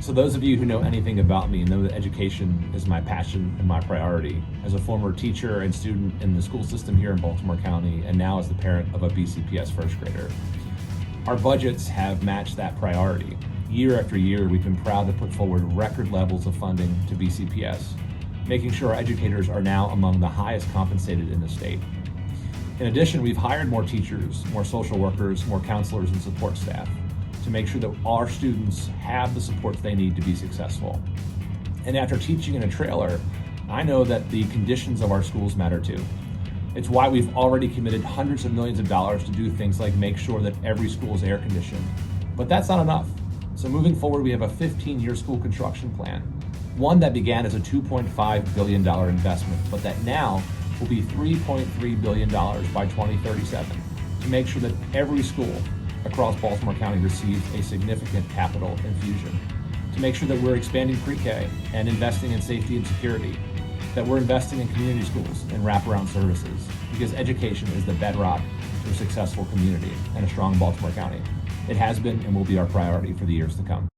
So those of you who know anything about me know that education is my passion and my priority. As a former teacher and student in the school system here in Baltimore County, and now as the parent of a BCPS first grader, our budgets have matched that priority. Year after year, we've been proud to put forward record levels of funding to BCPS, making sure our educators are now among the highest compensated in the state. In addition, we've hired more teachers, more social workers, more counselors and support staff to make sure that our students have the supports they need to be successful. And after teaching in a trailer, I know that the conditions of our schools matter too. It's why we've already committed hundreds of millions of dollars to do things like make sure that every school is air conditioned. But that's not enough. So moving forward, we have a 15-year school construction plan, one that began as a $2.5 billion investment, but that now will be $3.3 billion by 2037 to make sure that every school across Baltimore County receives a significant capital infusion, to make sure that we're expanding pre-K and investing in safety and security, that we're investing in community schools and wraparound services, because education is the bedrock to a successful community and a strong Baltimore County. It has been and will be our priority for the years to come.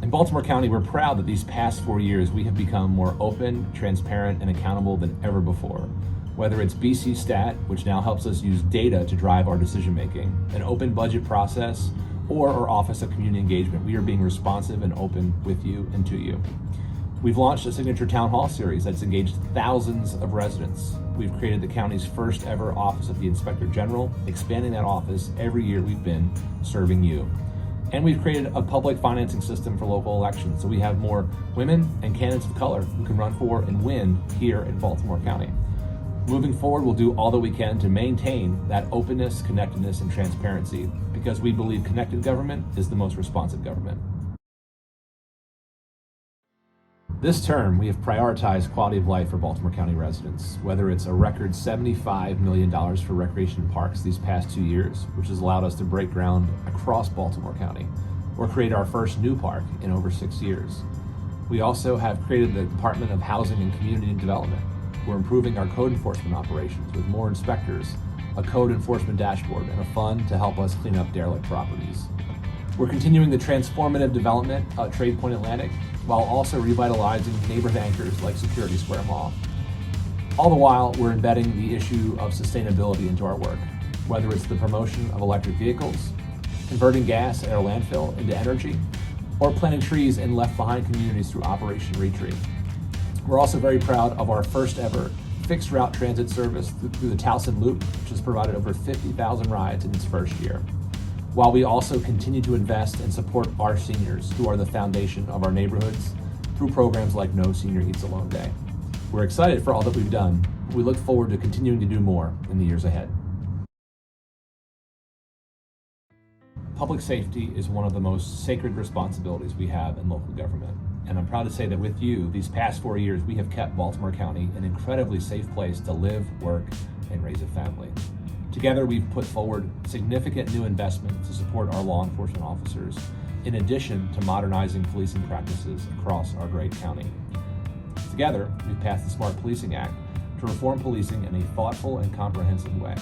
In Baltimore County, we're proud that these past 4 years we have become more open, transparent, and accountable than ever before. Whether it's BC Stat, which now helps us use data to drive our decision making, an open budget process, or our Office of Community Engagement, we are being responsive and open with you and to you. We've launched a signature town hall series that's engaged thousands of residents. We've created the county's first ever Office of the Inspector General, expanding that office every year we've been serving you. And we've created a public financing system for local elections, so we have more women and candidates of color who can run for and win here in Baltimore County. Moving forward, we'll do all that we can to maintain that openness, connectedness, and transparency, because we believe connected government is the most responsive government. This term, we have prioritized quality of life for Baltimore County residents, whether it's a record $75 million for recreation and parks these past 2 years, which has allowed us to break ground across Baltimore County, or create our first new park in over 6 years. We also have created the Department of Housing and Community Development. We're improving our code enforcement operations with more inspectors, a code enforcement dashboard, and a fund to help us clean up derelict properties. We're continuing the transformative development of Trade Point Atlantic, while also revitalizing neighborhood anchors like Security Square Mall. All the while, we're embedding the issue of sustainability into our work, whether it's the promotion of electric vehicles, converting gas at our landfill into energy, or planting trees in left-behind communities through Operation Retree. We're also very proud of our first ever fixed route transit service through the Towson Loop, which has provided over 50,000 rides in its first year. While we also continue to invest and support our seniors, who are the foundation of our neighborhoods, through programs like No Senior Eats Alone Day. We're excited for all that we've done. We look forward to continuing to do more in the years ahead. Public safety is one of the most sacred responsibilities we have in local government. And I'm proud to say that with you, these past 4 years, we have kept Baltimore County an incredibly safe place to live, work, and raise a family. Together, we've put forward significant new investments to support our law enforcement officers, in addition to modernizing policing practices across our great county. Together, we've passed the Smart Policing Act to reform policing in a thoughtful and comprehensive way.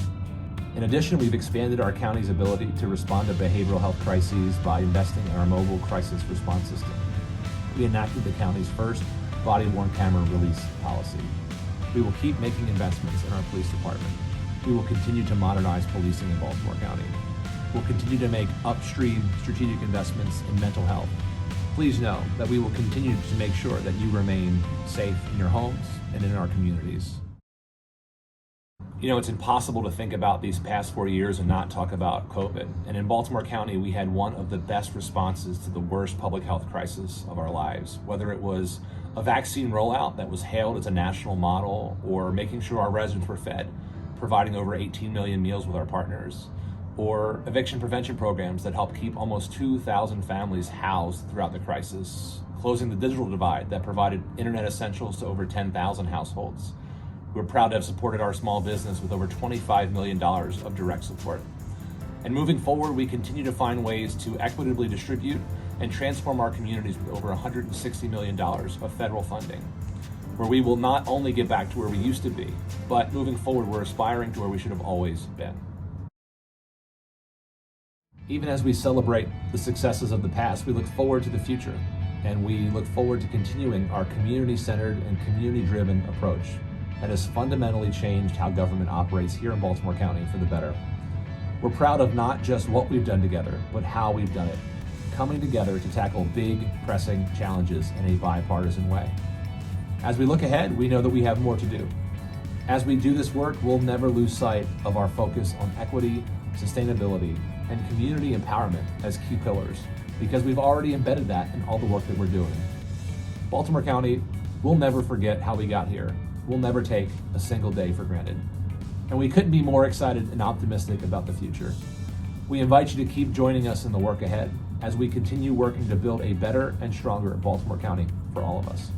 In addition, we've expanded our county's ability to respond to behavioral health crises by investing in our mobile crisis response system. We enacted the county's first body-worn camera release policy. We will keep making investments in our police department. We will continue to modernize policing in Baltimore County. We'll continue to make upstream strategic investments in mental health. Please know that we will continue to make sure that you remain safe in your homes and in our communities. You know, it's impossible to think about these past 4 years and not talk about COVID. And in Baltimore County, we had one of the best responses to the worst public health crisis of our lives, whether it was a vaccine rollout that was hailed as a national model, or making sure our residents were fed, providing over 18 million meals with our partners, or eviction prevention programs that helped keep almost 2,000 families housed throughout the crisis, closing the digital divide that provided internet essentials to over 10,000 households. We're proud to have supported our small business with over $25 million of direct support. And moving forward, we continue to find ways to equitably distribute and transform our communities with over $160 million of federal funding, where we will not only get back to where we used to be, but moving forward, we're aspiring to where we should have always been. Even as we celebrate the successes of the past, we look forward to the future, and we look forward to continuing our community-centered and community-driven approach that has fundamentally changed how government operates here in Baltimore County for the better. We're proud of not just what we've done together, but how we've done it, coming together to tackle big, pressing challenges in a bipartisan way. As we look ahead, we know that we have more to do. As we do this work, we'll never lose sight of our focus on equity, sustainability, and community empowerment as key pillars, because we've already embedded that in all the work that we're doing. Baltimore County will never forget how we got here. We'll never take a single day for granted. And we couldn't be more excited and optimistic about the future. We invite you to keep joining us in the work ahead as we continue working to build a better and stronger Baltimore County for all of us.